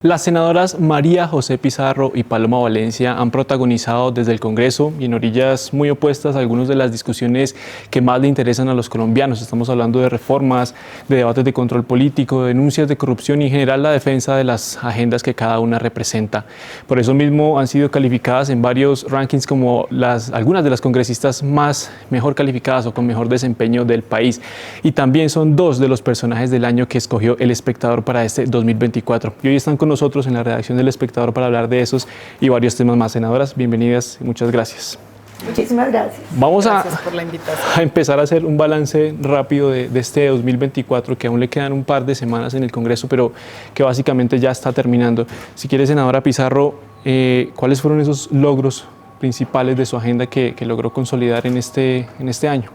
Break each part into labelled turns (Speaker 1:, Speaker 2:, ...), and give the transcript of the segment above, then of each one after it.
Speaker 1: Las senadoras María José Pizarro y Paloma Valencia han protagonizado desde el Congreso y en orillas muy opuestas algunas de las discusiones que más le interesan a los colombianos. Estamos hablando de reformas, de debates de control político, de denuncias de corrupción y en general la defensa de las agendas que cada una representa. Por eso mismo han sido calificadas en varios rankings como algunas de las congresistas mejor calificadas o con mejor desempeño del país. Y también son dos de los personajes del año que escogió El Espectador para este 2024. Y hoy están con nosotros en la redacción del Espectador para hablar de esos y varios temas más. Senadoras, bienvenidas y muchas gracias.
Speaker 2: Muchísimas gracias.
Speaker 1: Vamos
Speaker 3: Gracias por la invitación.
Speaker 1: a empezar a hacer un balance rápido de este 2024, que aún le quedan un par de semanas en el Congreso, pero que básicamente ya está terminando. Si quiere, senadora Pizarro, ¿cuáles fueron esos logros principales de su agenda que logró consolidar en este año?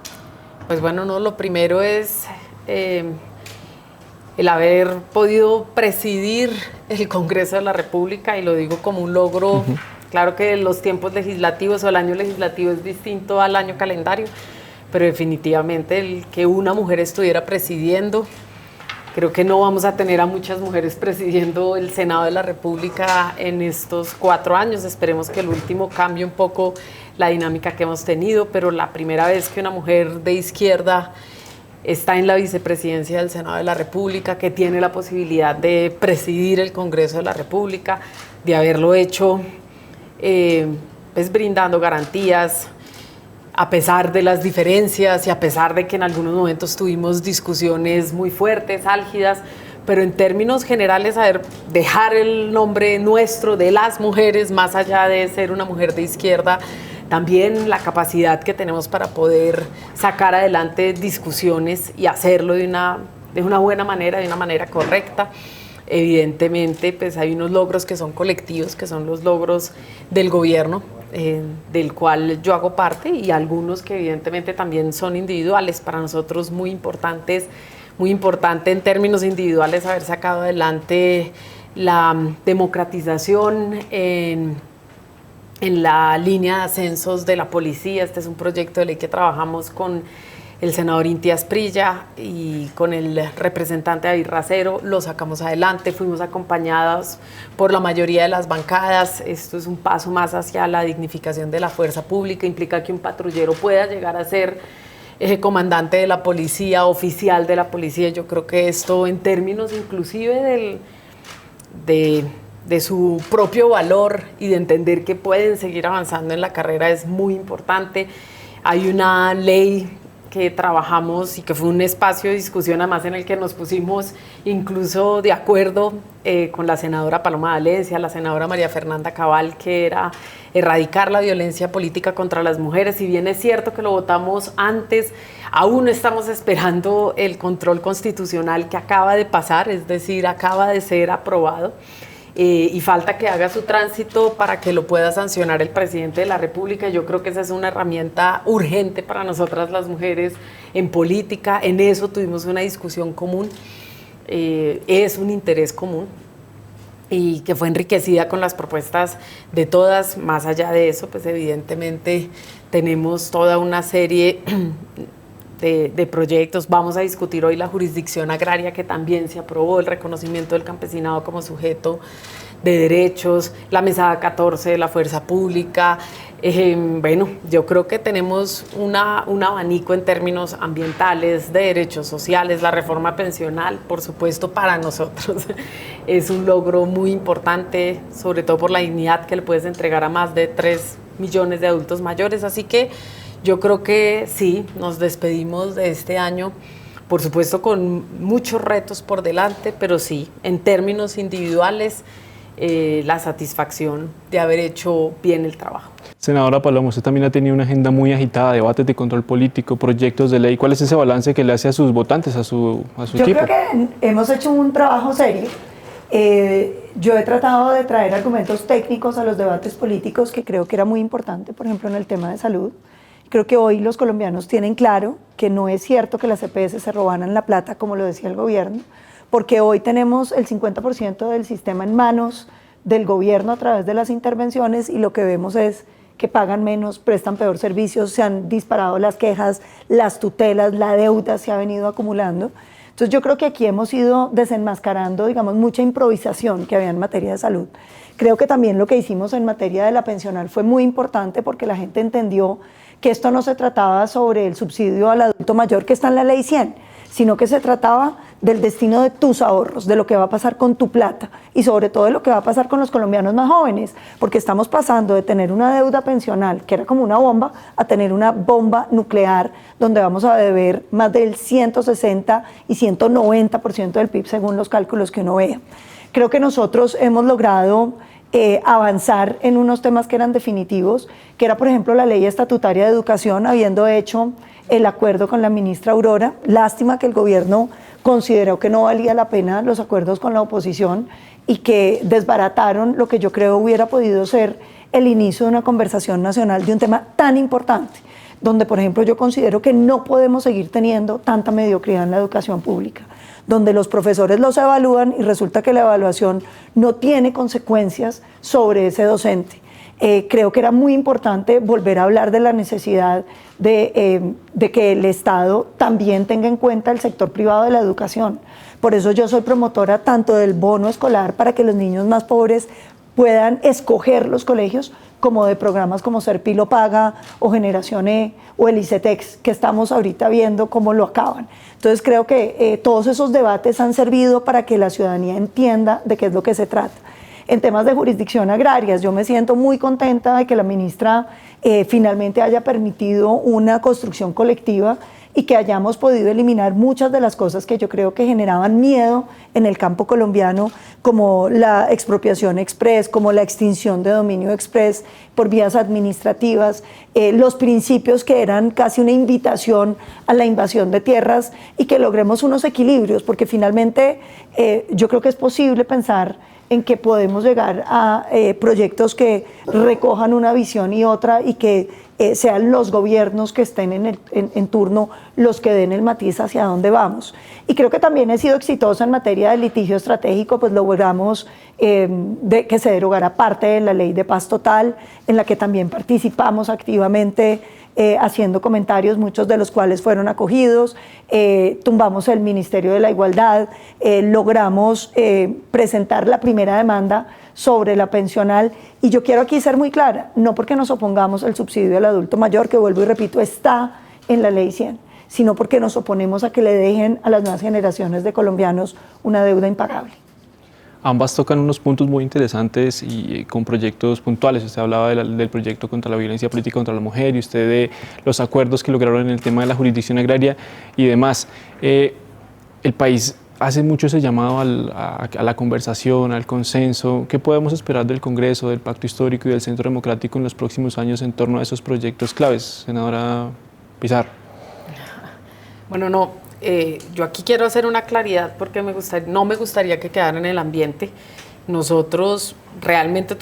Speaker 3: Pues bueno, no, lo primero es el haber podido presidir el Congreso de la República, y lo digo como un logro. Claro que los tiempos legislativos o el año legislativo es distinto al año calendario, pero definitivamente el que una mujer estuviera presidiendo, creo que no vamos a tener a muchas mujeres presidiendo el Senado de la República en estos 4 años. Esperemos que el último cambie un poco la dinámica que hemos tenido, pero la primera vez que una mujer de izquierda está en la vicepresidencia del Senado de la República, que tiene la posibilidad de presidir el Congreso de la República, de haberlo hecho pues brindando garantías, a pesar de las diferencias y a pesar de que en algunos momentos tuvimos discusiones muy fuertes, álgidas, pero en términos generales dejar el nombre nuestro de las mujeres, más allá de ser una mujer de izquierda, también la capacidad que tenemos para poder sacar adelante discusiones y hacerlo de una buena manera, de una manera correcta. Evidentemente, pues hay unos logros que son colectivos, que son los logros del gobierno, del cual yo hago parte, y algunos que evidentemente también son individuales. Para nosotros muy importante en términos individuales haber sacado adelante la democratización en la línea de ascensos de la policía. Este es un proyecto de ley que trabajamos con el senador Inti Asprilla y con el representante David Racero. Lo sacamos adelante, fuimos acompañados por la mayoría de las bancadas. Esto es un paso más hacia la dignificación de la fuerza pública. Implica que un patrullero pueda llegar a ser comandante de la policía, oficial de la policía. Yo creo que esto, en términos inclusive de su propio valor y de entender que pueden seguir avanzando en la carrera, es muy importante. Hay una ley que trabajamos y que fue un espacio de discusión además en el que nos pusimos incluso de acuerdo con la senadora Paloma Valencia, la senadora María Fernanda Cabal, que era erradicar la violencia política contra las mujeres. Si bien es cierto que lo votamos antes, aún estamos esperando el control constitucional que acaba de pasar, es decir, acaba de ser aprobado. Y falta que haga su tránsito para que lo pueda sancionar el presidente de la República. Yo creo que esa es una herramienta urgente para nosotras las mujeres en política. En eso tuvimos una discusión común, es un interés común y que fue enriquecida con las propuestas de todas. Más allá de eso, pues evidentemente tenemos toda una serie de proyectos. Vamos a discutir hoy la jurisdicción agraria, que también se aprobó, el reconocimiento del campesinado como sujeto de derechos, la mesada 14 de la fuerza pública. Bueno, yo creo que tenemos un abanico en términos ambientales, de derechos sociales. La reforma pensional, por supuesto, para nosotros es un logro muy importante, sobre todo por la dignidad que le puedes entregar a más de 3 millones de adultos mayores. Así que yo creo que sí, nos despedimos de este año, por supuesto con muchos retos por delante, pero sí, en términos individuales, la satisfacción de haber hecho bien el trabajo.
Speaker 1: Senadora Paloma, usted también ha tenido una agenda muy agitada, debates de control político, proyectos de ley. ¿Cuál es ese balance que le hace a sus votantes, a su equipo?
Speaker 2: Yo creo que hemos hecho un trabajo serio. Yo he tratado de traer argumentos técnicos a los debates políticos, que creo que era muy importante, por ejemplo, en el tema de salud. Creo que hoy los colombianos tienen claro que no es cierto que las EPS se robaran la plata, como lo decía el gobierno, porque hoy tenemos el 50% del sistema en manos del gobierno a través de las intervenciones, y lo que vemos es que pagan menos, prestan peor servicios, se han disparado las quejas, las tutelas, la deuda se ha venido acumulando. Entonces yo creo que aquí hemos ido desenmascarando, digamos, mucha improvisación que había en materia de salud. Creo que también lo que hicimos en materia de la pensional fue muy importante porque la gente entendió que esto no se trataba sobre el subsidio al adulto mayor que está en la Ley 100, sino que se trataba del destino de tus ahorros, de lo que va a pasar con tu plata y sobre todo de lo que va a pasar con los colombianos más jóvenes, porque estamos pasando de tener una deuda pensional, que era como una bomba, a tener una bomba nuclear donde vamos a deber más del 160 y 190% del PIB según los cálculos que uno vea. Creo que nosotros hemos logrado avanzar en unos temas que eran definitivos, que era por ejemplo la ley estatutaria de educación, habiendo hecho el acuerdo con la ministra Aurora. Lástima que el gobierno consideró que no valía la pena los acuerdos con la oposición y que desbarataron lo que yo creo hubiera podido ser el inicio de una conversación nacional de un tema tan importante, donde por ejemplo yo considero que no podemos seguir teniendo tanta mediocridad en la educación pública, donde los profesores los evalúan y resulta que la evaluación no tiene consecuencias sobre ese docente. Creo que era muy importante volver a hablar de la necesidad de que el Estado también tenga en cuenta el sector privado de la educación. Por eso yo soy promotora tanto del bono escolar para que los niños más pobres puedan escoger los colegios, como de programas como Serpi lo Paga o Generación E o el ICETEX, que estamos ahorita viendo cómo lo acaban. Entonces creo que todos esos debates han servido para que la ciudadanía entienda de qué es lo que se trata. En temas de jurisdicción agrarias, yo me siento muy contenta de que la ministra finalmente haya permitido una construcción colectiva y que hayamos podido eliminar muchas de las cosas que yo creo que generaban miedo en el campo colombiano, como la expropiación express, como la extinción de dominio express por vías administrativas, los principios que eran casi una invitación a la invasión de tierras, y que logremos unos equilibrios, porque finalmente yo creo que es posible pensar en que podemos llegar a proyectos que recojan una visión y otra, y que sean los gobiernos que estén en turno los que den el matiz hacia dónde vamos. Y creo que también he sido exitosa en materia de litigio estratégico, pues logramos que se derogara parte de la ley de paz total, en la que también participamos activamente haciendo comentarios, muchos de los cuales fueron acogidos. Tumbamos el Ministerio de la Igualdad, logramos presentar la primera demanda sobre la pensional, y yo quiero aquí ser muy clara, no porque nos opongamos al subsidio al adulto mayor, que vuelvo y repito, está en la Ley 100, sino porque nos oponemos a que le dejen a las nuevas generaciones de colombianos una deuda impagable.
Speaker 1: Ambas tocan unos puntos muy interesantes y con proyectos puntuales. Usted hablaba del proyecto contra la violencia política contra la mujer, y usted de los acuerdos que lograron en el tema de la jurisdicción agraria y demás. El país hace mucho ese llamado a la conversación, al consenso. ¿Qué podemos esperar del Congreso, del Pacto Histórico y del Centro Democrático en los próximos años en torno a esos proyectos claves, senadora Pizarro?
Speaker 3: Bueno, yo aquí quiero hacer una claridad porque no me gustaría que quedara en el ambiente. Nosotros realmente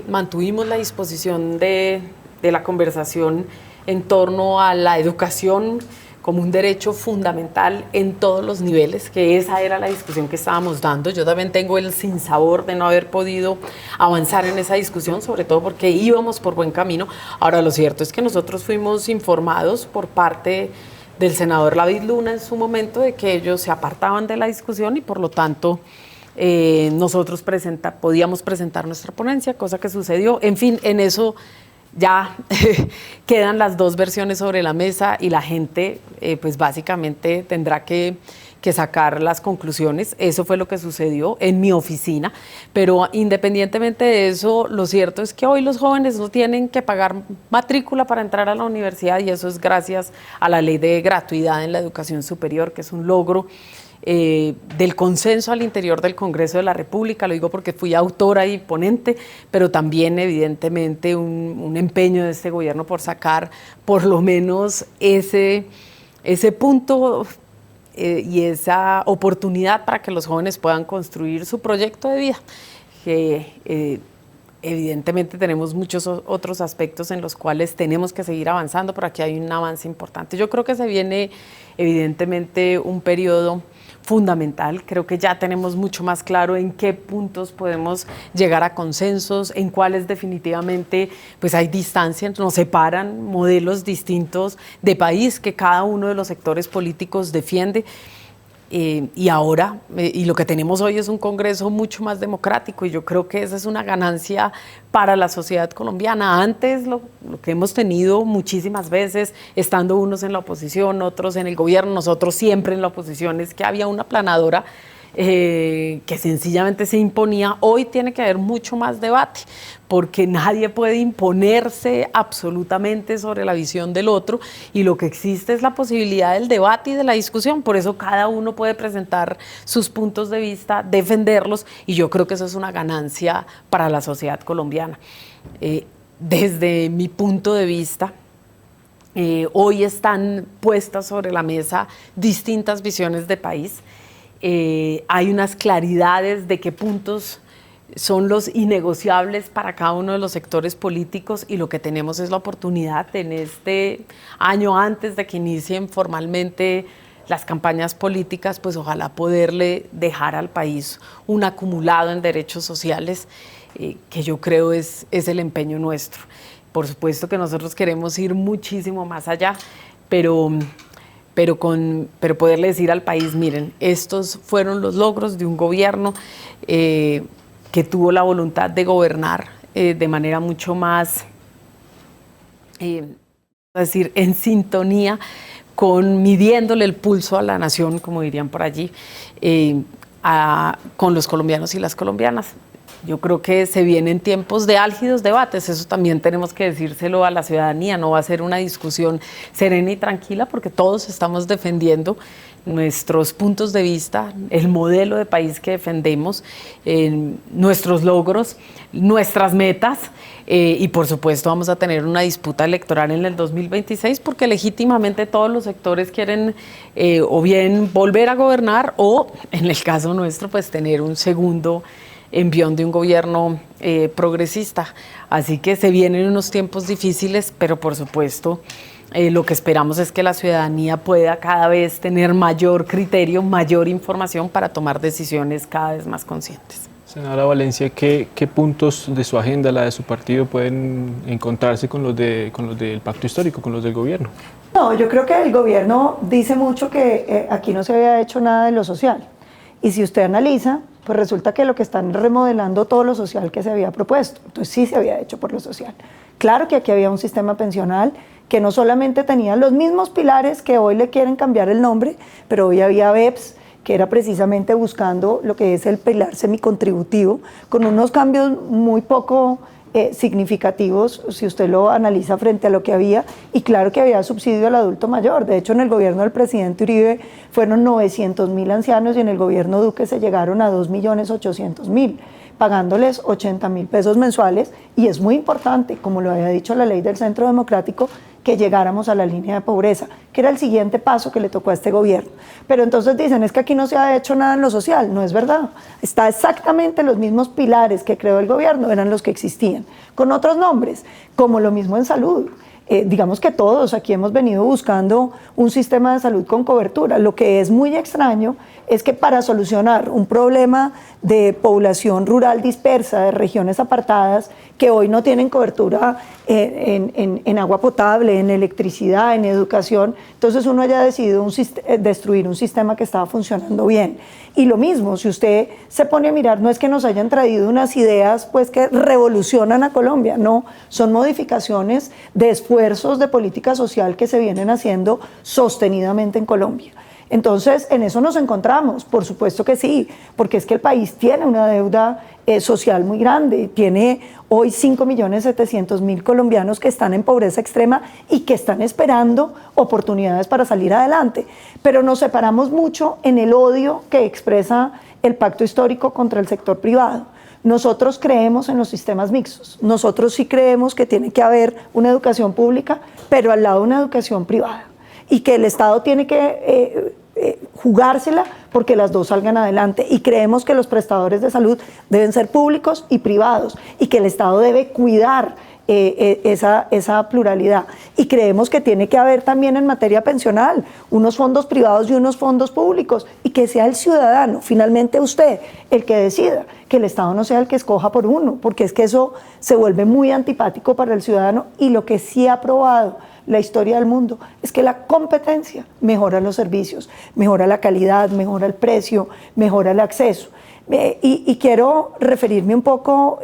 Speaker 3: mantuvimos la disposición de la conversación en torno a la educación como un derecho fundamental en todos los niveles, que esa era la discusión que estábamos dando. Yo también tengo el sinsabor de no haber podido avanzar en esa discusión, sobre todo porque íbamos por buen camino. Ahora, lo cierto es que nosotros fuimos informados por parte del senador David Luna en su momento de que ellos se apartaban de la discusión, y por lo tanto nosotros podíamos presentar nuestra ponencia, cosa que sucedió. En fin, en eso ya quedan las dos versiones sobre la mesa, y la gente pues básicamente tendrá que sacar las conclusiones. Eso fue lo que sucedió en mi oficina, pero independientemente de eso, lo cierto es que hoy los jóvenes no tienen que pagar matrícula para entrar a la universidad, y eso es gracias a la ley de gratuidad en la educación superior, que es un logro del consenso al interior del Congreso de la República. Lo digo porque fui autora y ponente, pero también evidentemente un empeño de este gobierno por sacar por lo menos ese punto y esa oportunidad para que los jóvenes puedan construir su proyecto de vida. Evidentemente tenemos muchos otros aspectos en los cuales tenemos que seguir avanzando, pero aquí hay un avance importante. Yo creo que se viene evidentemente un periodo fundamental. Creo que ya tenemos mucho más claro en qué puntos podemos llegar a consensos, en cuáles definitivamente pues hay distancias, nos separan modelos distintos de país que cada uno de los sectores políticos defiende. y ahora, y lo que tenemos hoy es un Congreso mucho más democrático, y yo creo que esa es una ganancia para la sociedad colombiana. Antes lo que hemos tenido muchísimas veces, estando unos en la oposición, otros en el gobierno, nosotros siempre en la oposición, es que había una aplanadora que sencillamente se imponía. Hoy tiene que haber mucho más debate, porque nadie puede imponerse absolutamente sobre la visión del otro, y lo que existe es la posibilidad del debate y de la discusión. Por eso cada uno puede presentar sus puntos de vista, defenderlos, y yo creo que eso es una ganancia para la sociedad colombiana. Desde mi punto de vista, hoy están puestas sobre la mesa distintas visiones de país. Hay unas claridades de qué puntos son los innegociables para cada uno de los sectores políticos, y lo que tenemos es la oportunidad en este año, antes de que inicien formalmente las campañas políticas, pues ojalá poderle dejar al país un acumulado en derechos sociales, que yo creo es el empeño nuestro. Por supuesto que nosotros queremos ir muchísimo más allá, pero poderle decir al país: miren, estos fueron los logros de un gobierno que tuvo la voluntad de gobernar de manera mucho más, en sintonía, midiéndole el pulso a la nación, como dirían por allí, con los colombianos y las colombianas. Yo creo que se vienen tiempos de álgidos debates, eso también tenemos que decírselo a la ciudadanía. No va a ser una discusión serena y tranquila, porque todos estamos defendiendo nuestros puntos de vista, el modelo de país que defendemos, nuestros logros, nuestras metas, y por supuesto vamos a tener una disputa electoral en el 2026, porque legítimamente todos los sectores quieren o bien volver a gobernar, o en el caso nuestro, pues tener un segundo envión de un gobierno progresista. Así que se vienen unos tiempos difíciles, pero por supuesto lo que esperamos es que la ciudadanía pueda cada vez tener mayor criterio, mayor información para tomar decisiones cada vez más conscientes.
Speaker 1: Senadora Valencia, ¿qué puntos de su agenda, la de su partido, pueden encontrarse con los del pacto histórico, con los del gobierno?
Speaker 2: No, yo creo que el gobierno dice mucho que aquí no se había hecho nada de lo social. Y si usted analiza, pues resulta que lo que están remodelando todo lo social que se había propuesto. Entonces sí se había hecho por lo social. Claro que aquí había un sistema pensional que no solamente tenía los mismos pilares que hoy le quieren cambiar el nombre, pero hoy había BEPS, que era precisamente buscando lo que es el pilar semicontributivo, con unos cambios muy poco significativos, si usted lo analiza frente a lo que había, y claro que había subsidio al adulto mayor. De hecho, en el gobierno del presidente Uribe fueron 900.000 ancianos, y en el gobierno Duque se llegaron a 2.800.000, pagándoles 80.000 pesos mensuales, y es muy importante, como lo había dicho la ley del Centro Democrático, que llegáramos a la línea de pobreza, que era el siguiente paso que le tocó a este gobierno. Pero entonces dicen, es que aquí no se ha hecho nada en lo social. No es verdad. Está exactamente los mismos pilares que creó el gobierno, eran los que existían, con otros nombres, como lo mismo en salud. Digamos que todos aquí hemos venido buscando un sistema de salud con cobertura. Lo que es muy extraño es que para solucionar un problema de población rural dispersa, de regiones apartadas, que hoy no tienen cobertura en agua potable, en electricidad, en educación, entonces uno haya decidido destruir un sistema que estaba funcionando bien. Y lo mismo, si usted se pone a mirar, no es que nos hayan traído unas ideas pues que revolucionan a Colombia, no, son modificaciones de esfuerzos de política social que se vienen haciendo sostenidamente en Colombia. Entonces, en eso nos encontramos, por supuesto que sí, porque es que el país tiene una deuda social muy grande, tiene hoy 5.700.000 colombianos que están en pobreza extrema y que están esperando oportunidades para salir adelante. Pero nos separamos mucho en el odio que expresa el pacto histórico contra el sector privado. Nosotros creemos en los sistemas mixtos, nosotros sí creemos que tiene que haber una educación pública, pero al lado una educación privada, y que el Estado tiene que jugársela porque las dos salgan adelante, y creemos que los prestadores de salud deben ser públicos y privados, y que el Estado debe cuidar esa pluralidad. Y creemos que tiene que haber también en materia pensional unos fondos privados y unos fondos públicos, y que sea el ciudadano, finalmente usted, el que decida, que el Estado no sea el que escoja por uno, porque es que eso se vuelve muy antipático para el ciudadano. Y lo que sí ha probado la historia del mundo es que la competencia mejora los servicios, mejora la calidad, mejora el precio, mejora el acceso. Y quiero referirme un poco,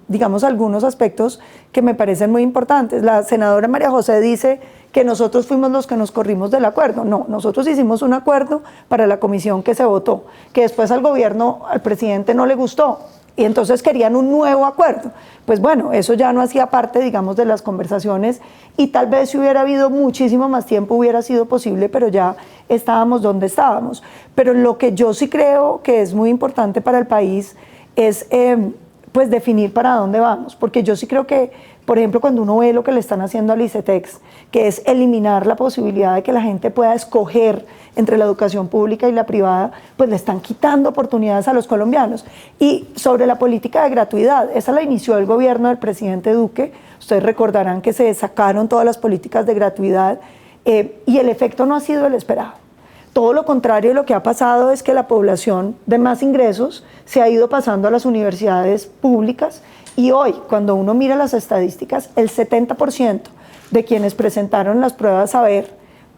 Speaker 2: digamos, a algunos aspectos que me parecen muy importantes. La senadora María José dice que nosotros fuimos los que nos corrimos del acuerdo. No, nosotros hicimos un acuerdo para la comisión que se votó, que después al gobierno, al presidente no le gustó, y entonces querían un nuevo acuerdo. Pues bueno, eso ya no hacía parte, digamos, de las conversaciones, y tal vez si hubiera habido muchísimo más tiempo hubiera sido posible, pero ya estábamos donde estábamos. Pero lo que yo sí creo que es muy importante para el país es pues definir para dónde vamos, porque yo sí creo que, por ejemplo, cuando uno ve lo que le están haciendo al ICETEX, que es eliminar la posibilidad de que la gente pueda escoger entre la educación pública y la privada, pues le están quitando oportunidades a los colombianos. Y sobre la política de gratuidad, esa la inició el gobierno del presidente Duque. Ustedes recordarán que se sacaron todas las políticas de gratuidad, y el efecto no ha sido el esperado. Todo lo contrario, lo que ha pasado es que la población de más ingresos se ha ido pasando a las universidades públicas, y hoy, cuando uno mira las estadísticas, el 70% de quienes presentaron las pruebas saber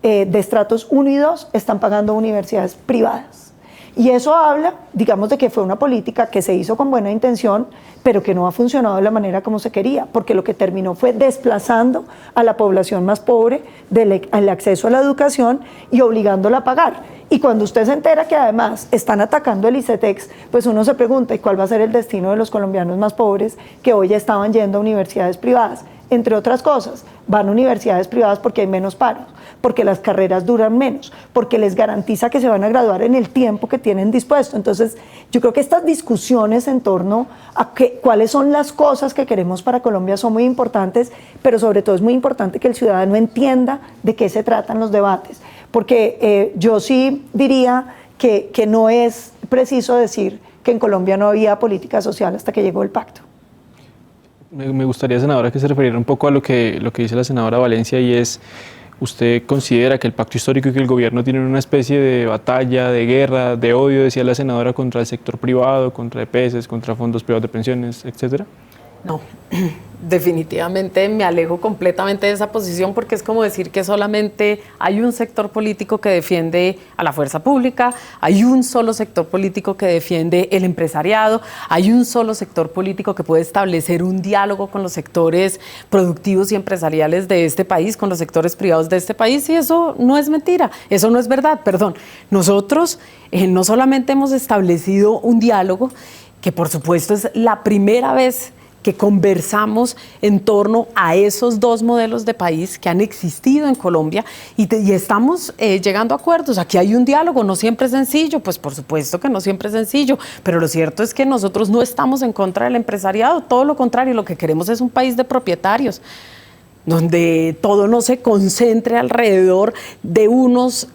Speaker 2: de estratos 1 y 2 están pagando universidades privadas. Y eso habla, digamos, de que fue una política que se hizo con buena intención, pero que no ha funcionado de la manera como se quería, porque lo que terminó fue desplazando a la población más pobre del acceso a la educación y obligándola a pagar. Y cuando usted se entera que además están atacando el ICETEX, pues uno se pregunta, ¿y cuál va a ser el destino de los colombianos más pobres que hoy ya estaban yendo a universidades privadas? Entre otras cosas, van a universidades privadas porque hay menos paros, porque las carreras duran menos, porque les garantiza que se van a graduar en el tiempo que tienen dispuesto. Entonces, yo creo que estas discusiones en torno a cuáles son las cosas que queremos para Colombia son muy importantes, pero sobre todo es muy importante que el ciudadano entienda de qué se tratan los debates, porque yo sí diría que no es preciso decir que en Colombia no había política social hasta que llegó el pacto.
Speaker 1: Me gustaría, senadora, que se refiriera un poco a lo que dice la senadora Valencia, y es, ¿usted considera que el pacto histórico y que el gobierno tienen una especie de batalla, de guerra, de odio, decía la senadora, contra el sector privado, contra EPS, contra fondos privados de pensiones, etcétera?
Speaker 3: No, definitivamente me alejo completamente de esa posición, porque es como decir que solamente hay un sector político que defiende a la fuerza pública, hay un solo sector político que defiende el empresariado, hay un solo sector político que puede establecer un diálogo con los sectores productivos y empresariales de este país, con los sectores privados de este país, y eso no es mentira, eso no es verdad, perdón. Nosotros no solamente hemos establecido un diálogo, que por supuesto es la primera vez que conversamos en torno a esos dos modelos de país que han existido en Colombia, y estamos llegando a acuerdos. Aquí hay un diálogo, no siempre es sencillo, pues por supuesto que no siempre es sencillo, pero lo cierto es que nosotros no estamos en contra del empresariado, todo lo contrario, lo que queremos es un país de propietarios, donde todo no se concentre alrededor de unos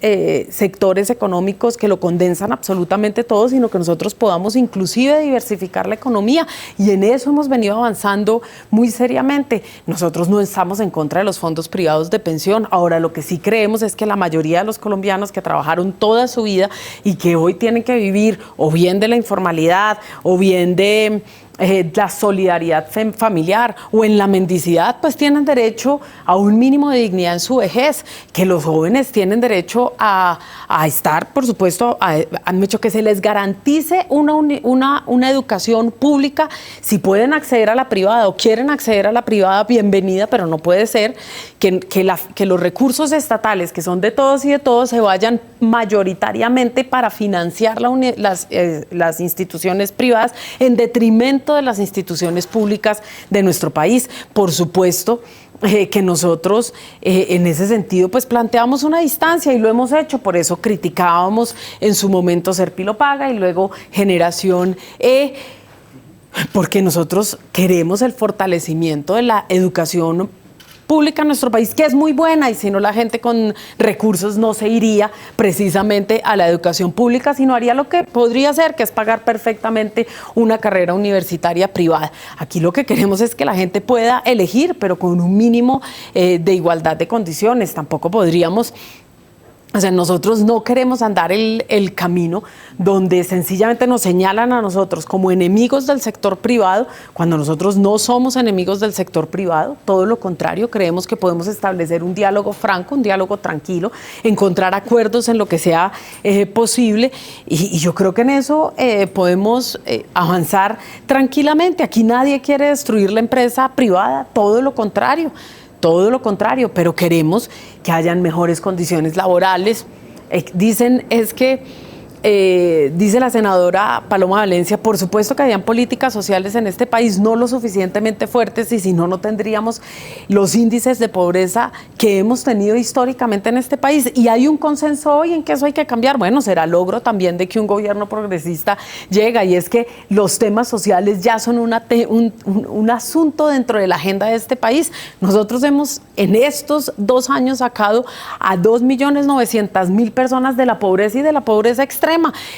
Speaker 3: sectores económicos que lo condensan absolutamente todo, sino que nosotros podamos inclusive diversificar la economía, y en eso hemos venido avanzando muy seriamente. Nosotros no estamos en contra de los fondos privados de pensión. Ahora, lo que sí creemos es que la mayoría de los colombianos que trabajaron toda su vida y que hoy tienen que vivir o bien de la informalidad o bien de la solidaridad familiar o en la mendicidad, pues tienen derecho a un mínimo de dignidad en su vejez, que los jóvenes tienen derecho a estar, por supuesto, han hecho que se les garantice una educación pública. Si pueden acceder a la privada o quieren acceder a la privada, bienvenida, pero no puede ser que los recursos estatales, que son de todos y de todos, se vayan mayoritariamente para financiar las instituciones privadas en detrimento de las instituciones públicas de nuestro país. Por supuesto que nosotros en ese sentido pues planteamos una distancia, y lo hemos hecho. Por eso criticábamos en su momento Serpilo Paga y luego Generación E, porque nosotros queremos el fortalecimiento de la educación pública en nuestro país, que es muy buena, y si no la gente con recursos no se iría precisamente a la educación pública, sino haría lo que podría hacer, que es pagar perfectamente una carrera universitaria privada. Aquí lo que queremos es que la gente pueda elegir, pero con un mínimo de igualdad de condiciones. Tampoco podríamos... O sea, nosotros no queremos andar el camino donde sencillamente nos señalan a nosotros como enemigos del sector privado, cuando nosotros no somos enemigos del sector privado. Todo lo contrario, creemos que podemos establecer un diálogo franco, un diálogo tranquilo, encontrar acuerdos en lo que sea posible, y yo creo que en eso podemos avanzar tranquilamente. Aquí nadie quiere destruir la empresa privada, todo lo contrario. Todo lo contrario, pero queremos que hayan mejores condiciones laborales. Dicen, dice la senadora Paloma Valencia, por supuesto que habían políticas sociales en este país no lo suficientemente fuertes, y si no, no tendríamos los índices de pobreza que hemos tenido históricamente en este país. Y hay un consenso hoy en que eso hay que cambiar. Bueno, será logro también de que un gobierno progresista llega, y es que los temas sociales ya son un asunto dentro de la agenda de este país. Nosotros hemos en estos 2 años sacado a 2.900.000 personas de la pobreza y de la pobreza extrema.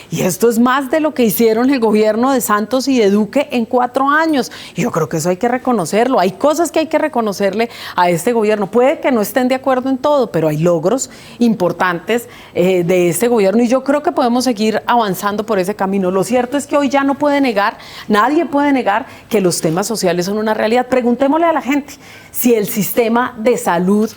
Speaker 3: Y esto es más de lo que hicieron el gobierno de Santos y de Duque en 4 años. Y yo creo que eso hay que reconocerlo. Hay cosas que hay que reconocerle a este gobierno. Puede que no estén de acuerdo en todo, pero hay logros importantes de este gobierno, y yo creo que podemos seguir avanzando por ese camino. Lo cierto es que hoy ya no puede negar, nadie puede negar que los temas sociales son una realidad. Preguntémosle a la gente si el sistema de salud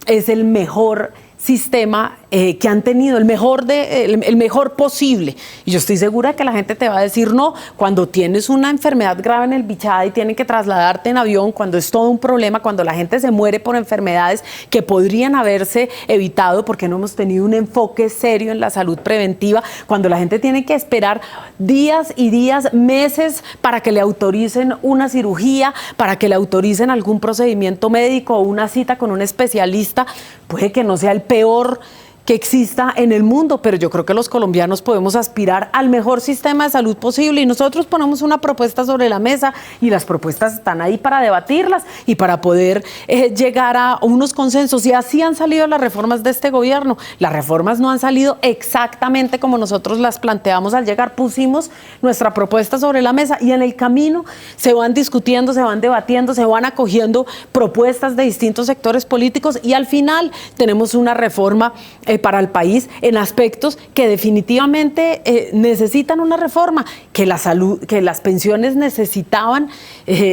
Speaker 3: es el mejor sistema que han tenido, el mejor posible. Y yo estoy segura que la gente te va a decir no, cuando tienes una enfermedad grave en el Bichada y tienen que trasladarte en avión, cuando es todo un problema, cuando la gente se muere por enfermedades que podrían haberse evitado porque no hemos tenido un enfoque serio en la salud preventiva, cuando la gente tiene que esperar días y días, meses para que le autoricen una cirugía, para que le autoricen algún procedimiento médico o una cita con un especialista. Puede que no sea el peor que exista en el mundo, pero yo creo que los colombianos podemos aspirar al mejor sistema de salud posible, y nosotros ponemos una propuesta sobre la mesa, y las propuestas están ahí para debatirlas y para poder llegar a unos consensos. Y así han salido las reformas de este gobierno. Las reformas no han salido exactamente como nosotros las planteamos al llegar. Pusimos nuestra propuesta sobre la mesa, y en el camino se van discutiendo, se van debatiendo, se van acogiendo propuestas de distintos sectores políticos, y al final tenemos una reforma para el país en aspectos que definitivamente necesitan una reforma. Que la salud, que las pensiones necesitaban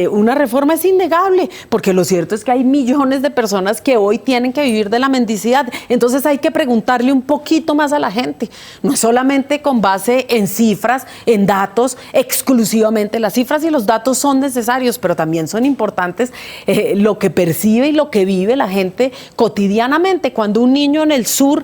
Speaker 3: una reforma es innegable, porque lo cierto es que hay millones de personas que hoy tienen que vivir de la mendicidad. Entonces hay que preguntarle un poquito más a la gente, no es solamente con base en cifras, en datos exclusivamente. Las cifras y los datos son necesarios, pero también son importantes lo que percibe y lo que vive la gente cotidianamente. Cuando un niño en el sur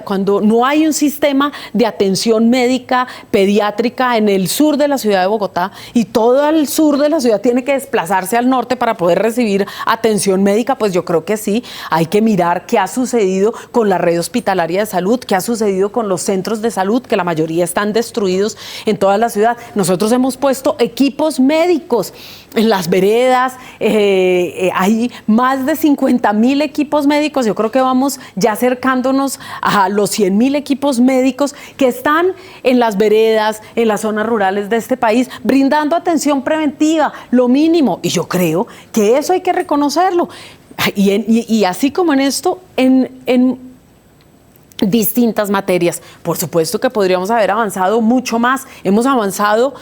Speaker 3: cuando no hay un sistema de atención médica pediátrica en el sur de la ciudad de Bogotá, y todo el sur de la ciudad tiene que desplazarse al norte para poder recibir atención médica, pues yo creo que sí, hay que mirar qué ha sucedido con la red hospitalaria de salud, qué ha sucedido con los centros de salud, que la mayoría están destruidos en toda la ciudad. Nosotros hemos puesto equipos médicos en las veredas, hay más de 50.000 equipos médicos. Yo creo que vamos ya acercándonos a los 100.000 equipos médicos que están en las veredas, en las zonas rurales de este país, brindando atención preventiva, lo mínimo. Y yo creo que eso hay que reconocerlo. Y así como en esto, en distintas materias. Por supuesto que podríamos haber avanzado mucho más. Hemos avanzado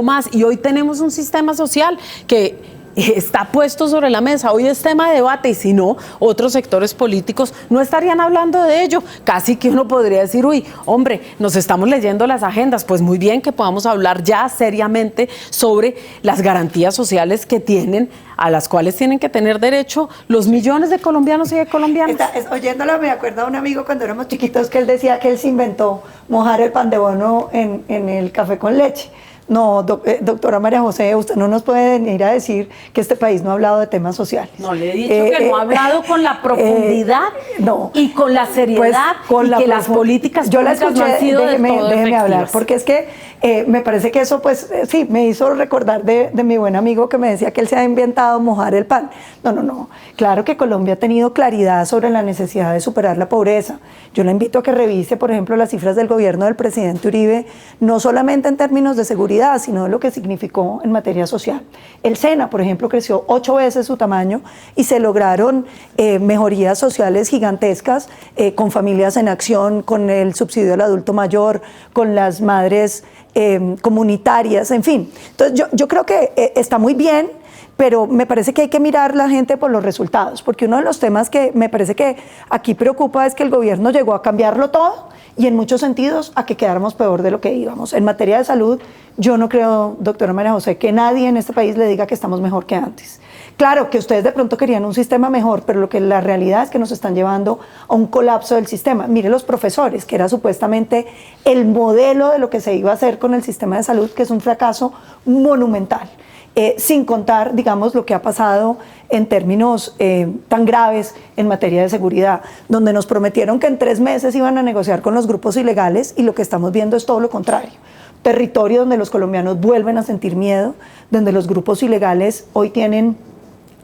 Speaker 3: más, y hoy tenemos un sistema social que está puesto sobre la mesa. Hoy es tema de debate, y si no, otros sectores políticos no estarían hablando de ello. Casi que uno podría decir, uy, hombre, nos estamos leyendo las agendas. Pues muy bien que podamos hablar ya seriamente sobre las garantías sociales que tienen, a las cuales tienen que tener derecho los millones de colombianos y de colombianas.
Speaker 2: Oyéndola me acuerdo a un amigo cuando éramos chiquitos que él decía que él se inventó mojar el pan de bono en el café con leche. No, doctora María José, usted no nos puede venir a decir que este país no ha hablado de temas sociales.
Speaker 4: No, le he dicho que no ha hablado con la profundidad y con la seriedad
Speaker 2: pues,
Speaker 4: y que las políticas
Speaker 2: yo la
Speaker 4: públicas
Speaker 2: escuché,
Speaker 4: no han sido
Speaker 2: déjeme hablar, porque es que me parece que eso, pues, sí, me hizo recordar de mi buen amigo que me decía que él se ha inventado mojar el pan. No. Claro que Colombia ha tenido claridad sobre la necesidad de superar la pobreza. Yo la invito a que revise, por ejemplo, las cifras del gobierno del presidente Uribe, no solamente en términos de seguridad, sino de lo que significó en materia social. El SENA, por ejemplo, creció 8 veces su tamaño y se lograron mejorías sociales gigantescas con familias en acción, con el subsidio al adulto mayor, con las madres comunitarias, en fin. Entonces yo creo que está muy bien, pero me parece que hay que mirar la gente por los resultados, porque uno de los temas que me parece que aquí preocupa es que el gobierno llegó a cambiarlo todo y en muchos sentidos a que quedáramos peor de lo que íbamos. En materia de salud, yo no creo, doctora María José, que nadie en este país le diga que estamos mejor que antes. Claro que ustedes de pronto querían un sistema mejor, pero la realidad es que nos están llevando a un colapso del sistema. Mire los profesores, que era supuestamente el modelo de lo que se iba a hacer con el sistema de salud, que es un fracaso monumental. Sin contar, digamos, lo que ha pasado en términos tan graves en materia de seguridad, donde nos prometieron que en 3 meses iban a negociar con los grupos ilegales y lo que estamos viendo es todo lo contrario. Territorio donde los colombianos vuelven a sentir miedo, donde los grupos ilegales hoy tienen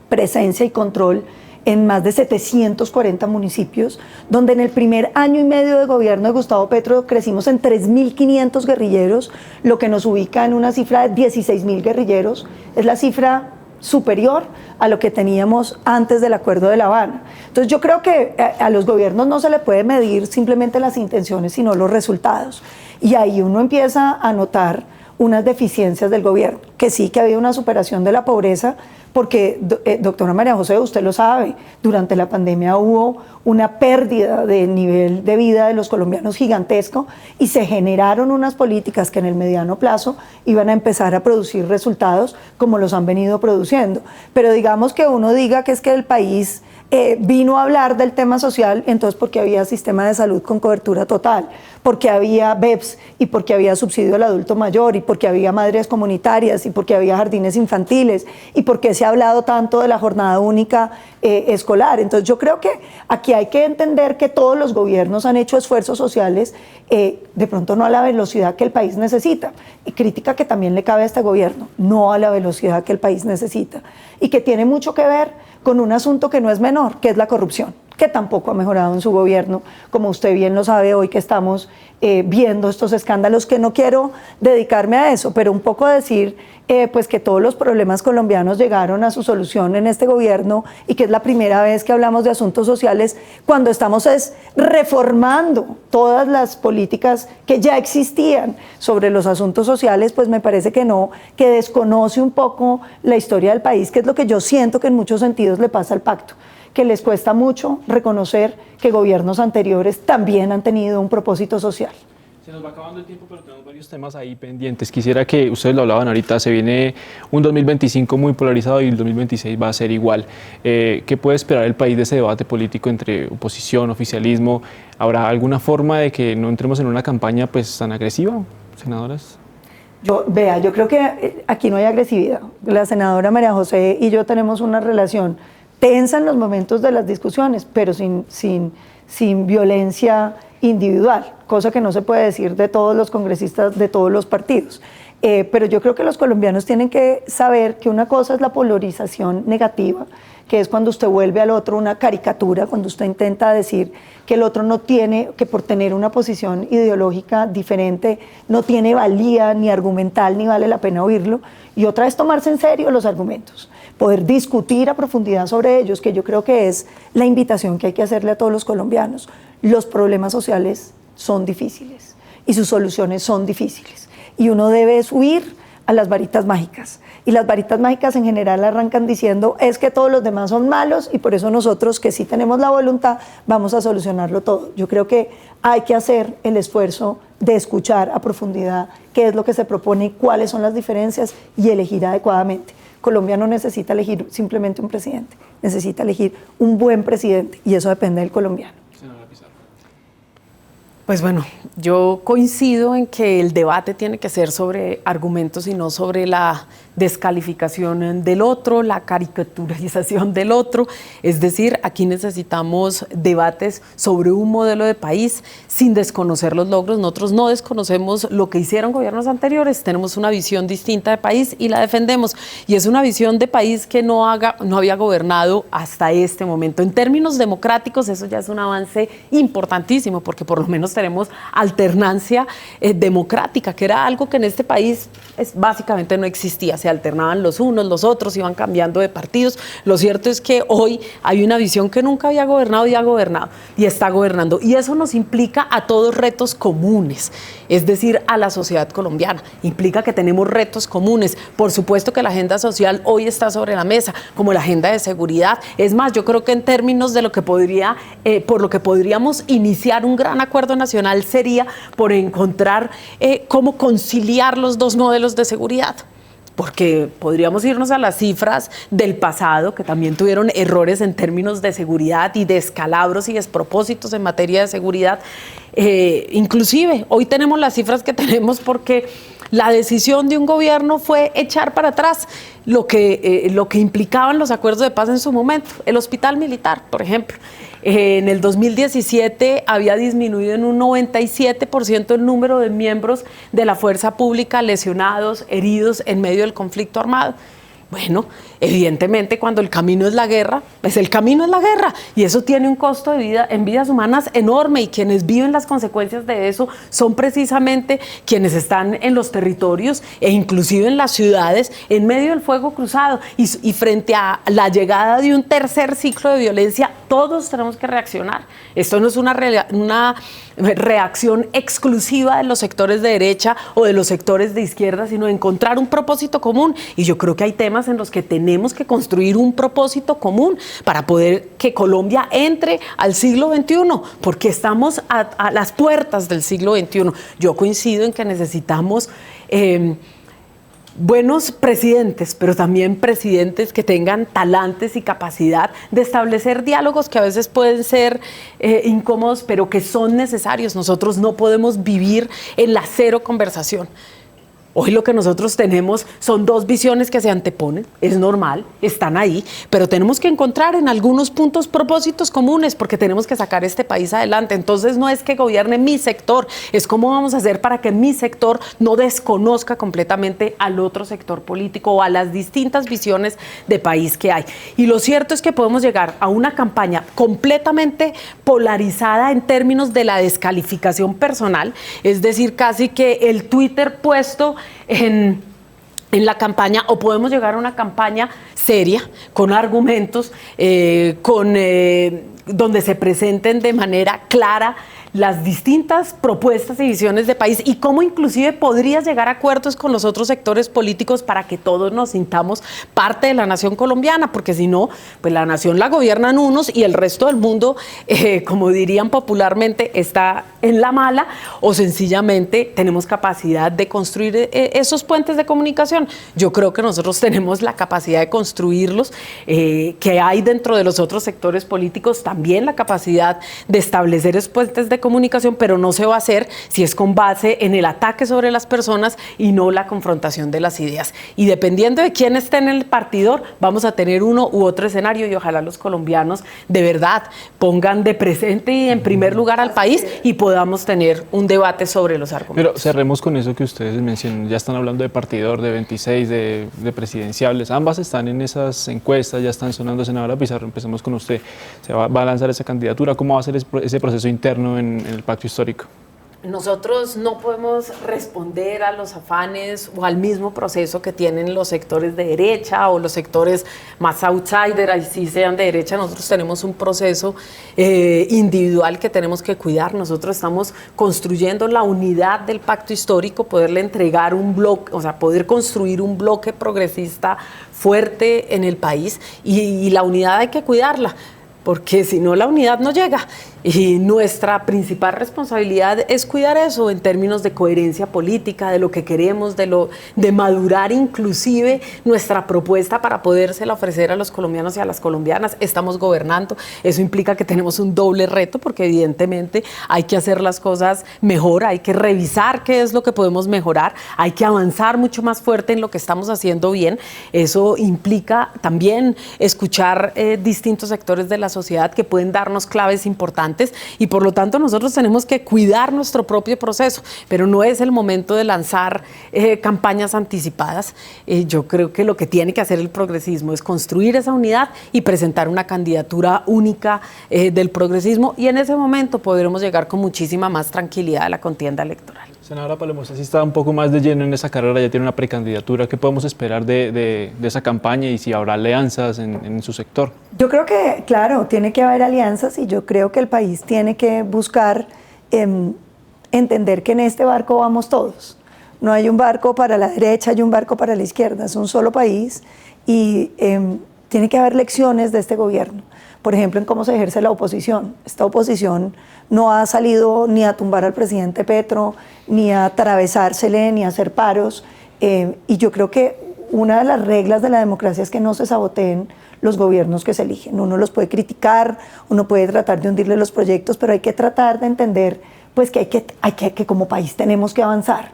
Speaker 2: presencia y control en más de 740 municipios, donde en el primer año y medio de gobierno de Gustavo Petro crecimos en 3.500 guerrilleros, lo que nos ubica en una cifra de 16.000 guerrilleros, es la cifra superior a lo que teníamos antes del Acuerdo de La Habana. Entonces yo creo que a los gobiernos no se le puede medir simplemente las intenciones, sino los resultados. Y ahí uno empieza a notar unas deficiencias del gobierno, que sí que ha habido una superación de la pobreza, porque, doctora María José, usted lo sabe, durante la pandemia hubo una pérdida de nivel de vida de los colombianos gigantesco y se generaron unas políticas que en el mediano plazo iban a empezar a producir resultados como los han venido produciendo. Pero digamos que uno diga que es que el país vino a hablar del tema social, entonces porque había sistema de salud con cobertura total, porque había BEPS y porque había subsidio al adulto mayor y porque había madres comunitarias y porque había jardines infantiles y porque se ha hablado tanto de la jornada única escolar. Entonces yo creo que aquí hay que entender que todos los gobiernos han hecho esfuerzos sociales, de pronto no a la velocidad que el país necesita, y crítica que también le cabe a este gobierno, no a la velocidad que el país necesita, y que tiene mucho que ver con un asunto que no es menor, que es la corrupción, que tampoco ha mejorado en su gobierno, como usted bien lo sabe hoy que estamos viendo estos escándalos, que no quiero dedicarme a eso, pero un poco decir pues que todos los problemas colombianos llegaron a su solución en este gobierno y que es la primera vez que hablamos de asuntos sociales cuando estamos reformando todas las políticas que ya existían sobre los asuntos sociales, pues me parece que no, que desconoce un poco la historia del país, que es lo que yo siento que en muchos sentidos le pasa al pacto, que les cuesta mucho reconocer que gobiernos anteriores también han tenido un propósito social.
Speaker 1: Se nos va acabando el tiempo, pero tenemos varios temas ahí pendientes. Quisiera que ustedes lo hablaban ahorita, se viene un 2025 muy polarizado y el 2026 va a ser igual. ¿Qué puede esperar el país de ese debate político entre oposición, oficialismo? ¿Habrá alguna forma de que no entremos en una campaña pues tan agresiva, senadoras?
Speaker 2: Yo creo que aquí no hay agresividad. La senadora María José y yo tenemos una relación tensa en los momentos de las discusiones, pero sin violencia individual, cosa que no se puede decir de todos los congresistas de todos los partidos. Pero yo creo que los colombianos tienen que saber que una cosa es la polarización negativa, que es cuando usted vuelve al otro una caricatura, cuando usted intenta decir que el otro no tiene, que por tener una posición ideológica diferente no tiene valía ni argumental ni vale la pena oírlo, y otra es tomarse en serio los argumentos, poder discutir a profundidad sobre ellos, que yo creo que es la invitación que hay que hacerle a todos los colombianos. Los problemas sociales son difíciles y sus soluciones son difíciles, y uno debe huir a las varitas mágicas, y las varitas mágicas en general arrancan diciendo es que todos los demás son malos y por eso nosotros que sí tenemos la voluntad vamos a solucionarlo todo. Yo creo que hay que hacer el esfuerzo de escuchar a profundidad qué es lo que se propone, cuáles son las diferencias y elegir adecuadamente. Colombia no necesita elegir simplemente un presidente, necesita elegir un buen presidente y eso depende del colombiano.
Speaker 3: Pues bueno, yo coincido en que el debate tiene que ser sobre argumentos y no sobre la descalificación del otro, la caricaturización del otro. Es decir, aquí necesitamos debates sobre un modelo de país sin desconocer los logros. Nosotros no desconocemos lo que hicieron gobiernos anteriores, tenemos una visión distinta de país y la defendemos. Y es una visión de país que no había gobernado hasta este momento. En términos democráticos, eso ya es un avance importantísimo, porque por lo menos tenemos alternancia democrática, que era algo que en este país básicamente no existía. Se alternaban los unos, los otros, iban cambiando de partidos. Lo cierto es que hoy hay una visión que nunca había gobernado y ha gobernado y está gobernando. Y eso nos implica a todos retos comunes, es decir, a la sociedad colombiana. Implica que tenemos retos comunes. Por supuesto que la agenda social hoy está sobre la mesa, como la agenda de seguridad. Es más, yo creo que en términos de lo que por lo que podríamos iniciar un gran acuerdo nacional sería por encontrar cómo conciliar los dos modelos de seguridad. Porque podríamos irnos a las cifras del pasado, que también tuvieron errores en términos de seguridad y descalabros y despropósitos en materia de seguridad. Inclusive, hoy tenemos las cifras que tenemos porque la decisión de un gobierno fue echar para atrás lo que implicaban los acuerdos de paz en su momento. El hospital militar, por ejemplo. En el 2017 había disminuido en un 97% el número de miembros de la fuerza pública lesionados, heridos en medio del conflicto armado. Bueno, evidentemente cuando el camino es la guerra, pues el camino es la guerra y eso tiene un costo de vida en vidas humanas enorme, y quienes viven las consecuencias de eso son precisamente quienes están en los territorios e inclusive en las ciudades en medio del fuego cruzado, y frente a la llegada de un tercer ciclo de violencia todos tenemos que reaccionar. Esto no es una reacción exclusiva de los sectores de derecha o de los sectores de izquierda, sino encontrar un propósito común, y yo creo que hay temas en los que tenemos que construir un propósito común para poder que Colombia entre al siglo XXI, porque estamos a las puertas del siglo XXI. Yo coincido en que necesitamos buenos presidentes, pero también presidentes que tengan talantes y capacidad de establecer diálogos que a veces pueden ser incómodos, pero que son necesarios. Nosotros no podemos vivir en la cero conversación. Hoy lo que nosotros tenemos son dos visiones que se anteponen, es normal, están ahí, pero tenemos que encontrar en algunos puntos propósitos comunes porque tenemos que sacar este país adelante. Entonces no es que gobierne mi sector, es cómo vamos a hacer para que mi sector no desconozca completamente al otro sector político o a las distintas visiones de país que hay. Y lo cierto es que podemos llegar a una campaña completamente polarizada en términos de la descalificación personal, es decir, casi que el Twitter puesto en la campaña, o podemos llegar a una campaña seria, con argumentos, donde se presenten de manera clara las distintas propuestas y visiones de país, y cómo inclusive podrías llegar a acuerdos con los otros sectores políticos para que todos nos sintamos parte de la nación colombiana, porque si no, pues la nación la gobiernan unos y el resto del mundo, como dirían popularmente, está en la mala, o sencillamente tenemos capacidad de construir esos puentes de comunicación. Yo creo que nosotros tenemos la capacidad de construirlos, que hay dentro de los otros sectores políticos también la capacidad de establecer esos puentes de comunicación, pero no se va a hacer si es con base en el ataque sobre las personas y no la confrontación de las ideas. Y dependiendo de quién esté en el partidor, vamos a tener uno u otro escenario, y ojalá los colombianos de verdad pongan de presente y en primer lugar al país y podamos tener un debate sobre los argumentos.
Speaker 1: Pero cerremos con eso que ustedes mencionan. Ya están hablando de partidor, de 26, de presidenciables. Ambas están en esas encuestas, ya están sonando. Senadora Pizarro, empecemos con usted. ¿Se va a lanzar esa candidatura? ¿Cómo va a ser ese proceso interno en el pacto histórico?
Speaker 3: Nosotros no podemos responder a los afanes o al mismo proceso que tienen los sectores de derecha o los sectores más outsider, así sean de derecha. Nosotros tenemos un proceso individual que tenemos que cuidar. Nosotros estamos construyendo la unidad del pacto histórico, poderle entregar un bloque, o sea, poder construir un bloque progresista fuerte en el país, y la unidad hay que cuidarla, porque si no la unidad no llega. Y nuestra principal responsabilidad es cuidar eso en términos de coherencia política, de lo que queremos, de madurar inclusive nuestra propuesta para podérsela ofrecer a los colombianos y a las colombianas. Estamos gobernando, eso implica que tenemos un doble reto porque evidentemente hay que hacer las cosas mejor, hay que revisar qué es lo que podemos mejorar, hay que avanzar mucho más fuerte en lo que estamos haciendo bien. Eso implica también escuchar distintos sectores de la sociedad que pueden darnos claves importantes y por lo tanto nosotros tenemos que cuidar nuestro propio proceso, pero no es el momento de lanzar campañas anticipadas. Yo creo que lo que tiene que hacer el progresismo es construir esa unidad y presentar una candidatura única del progresismo y en ese momento podremos llegar con muchísima más tranquilidad a la contienda electoral.
Speaker 1: Senadora Palomo, si está un poco más de lleno en esa carrera, ya tiene una precandidatura, ¿qué podemos esperar de esa campaña y si habrá alianzas en su sector?
Speaker 2: Yo creo que, claro, tiene que haber alianzas y yo creo que el país tiene que buscar entender que en este barco vamos todos. No hay un barco para la derecha y un barco para la izquierda, es un solo país y tiene que haber lecciones de este gobierno. Por ejemplo, en cómo se ejerce la oposición. Esta oposición no ha salido ni a tumbar al presidente Petro, ni a atravesársele, ni a hacer paros. Y yo creo que una de las reglas de la democracia es que no se saboteen los gobiernos que se eligen. Uno los puede criticar, uno puede tratar de hundirle los proyectos, pero hay que tratar de entender pues, que como país tenemos que avanzar.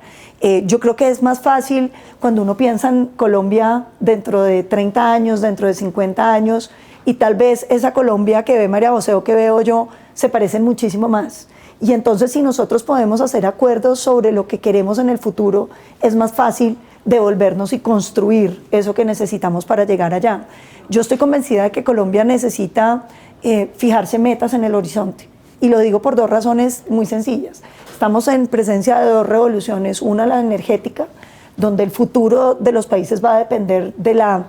Speaker 2: Yo creo que es más fácil cuando uno piensa en Colombia dentro de 30 años, dentro de 50 años, y tal vez esa Colombia que ve María José o que veo yo se parecen muchísimo más. Y entonces si nosotros podemos hacer acuerdos sobre lo que queremos en el futuro, es más fácil devolvernos y construir eso que necesitamos para llegar allá. Yo estoy convencida de que Colombia necesita fijarse metas en el horizonte. Y lo digo por dos razones muy sencillas. Estamos en presencia de dos revoluciones. Una, la energética, donde el futuro de los países va a depender de la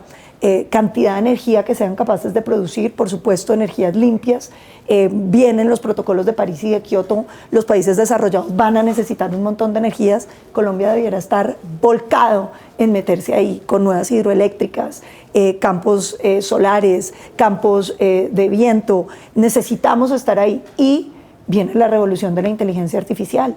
Speaker 2: cantidad de energía que sean capaces de producir, por supuesto energías limpias, vienen los protocolos de París y de Kioto, los países desarrollados van a necesitar un montón de energías, Colombia debiera estar volcado en meterse ahí con nuevas hidroeléctricas, campos solares, campos de viento, necesitamos estar ahí y viene la revolución de la inteligencia artificial.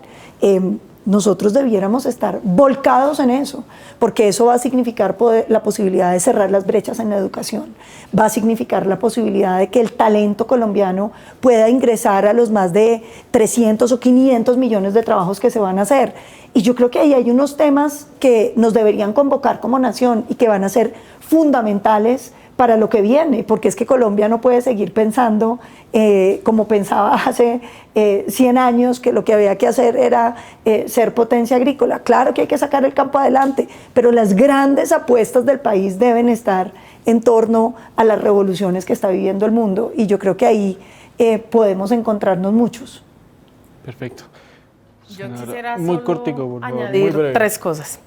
Speaker 2: Nosotros debiéramos estar volcados en eso, porque eso va a significar la posibilidad de cerrar las brechas en la educación, va a significar la posibilidad de que el talento colombiano pueda ingresar a los más de 300 o 500 millones de trabajos que se van a hacer. Y yo creo que ahí hay unos temas que nos deberían convocar como nación y que van a ser fundamentales para lo que viene, porque es que Colombia no puede seguir pensando como pensaba hace 100 años, que lo que había que hacer era ser potencia agrícola. Claro que hay que sacar el campo adelante, pero las grandes apuestas del país deben estar en torno a las revoluciones que está viviendo el mundo y yo creo que ahí podemos encontrarnos muchos.
Speaker 1: Perfecto.
Speaker 3: Yo quisiera
Speaker 1: muy
Speaker 3: solo
Speaker 1: cortico, por favor,
Speaker 3: añadir
Speaker 1: muy breve.
Speaker 3: 3 cosas.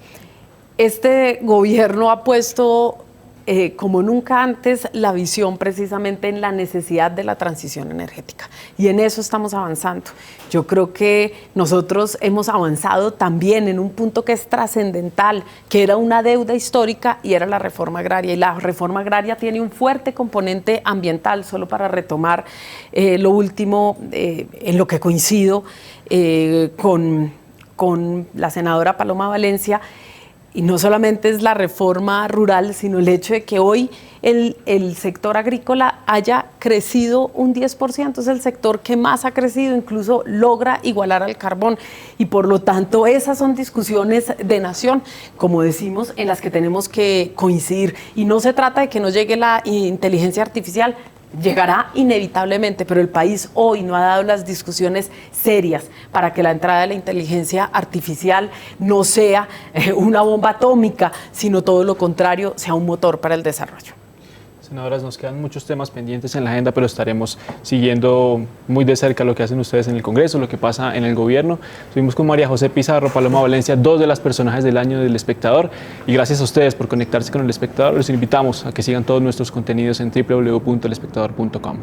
Speaker 3: Este gobierno ha puesto como nunca antes la visión precisamente en la necesidad de la transición energética y en eso estamos avanzando. Yo creo que nosotros hemos avanzado también en un punto que es trascendental, que era una deuda histórica y era la reforma agraria, y la reforma agraria tiene un fuerte componente ambiental. Solo para retomar lo último en lo que coincido con la senadora Paloma Valencia. Y no solamente es la reforma rural, sino el hecho de que hoy el sector agrícola haya crecido un 10%, es el sector que más ha crecido, incluso logra igualar al carbón. Y por lo tanto, esas son discusiones de nación, como decimos, en las que tenemos que coincidir. Y no se trata de que nos llegue la inteligencia artificial, llegará inevitablemente, pero el país hoy no ha dado las discusiones serias para que la entrada de la inteligencia artificial no sea una bomba atómica, sino todo lo contrario, sea un motor para el desarrollo.
Speaker 1: Senadoras, nos quedan muchos temas pendientes en la agenda, pero estaremos siguiendo muy de cerca lo que hacen ustedes en el Congreso, lo que pasa en el gobierno. Estuvimos con María José Pizarro, Paloma Valencia, 2 de las personajes del año del Espectador, y gracias a ustedes por conectarse con el Espectador. Los invitamos a que sigan todos nuestros contenidos en www.elespectador.com.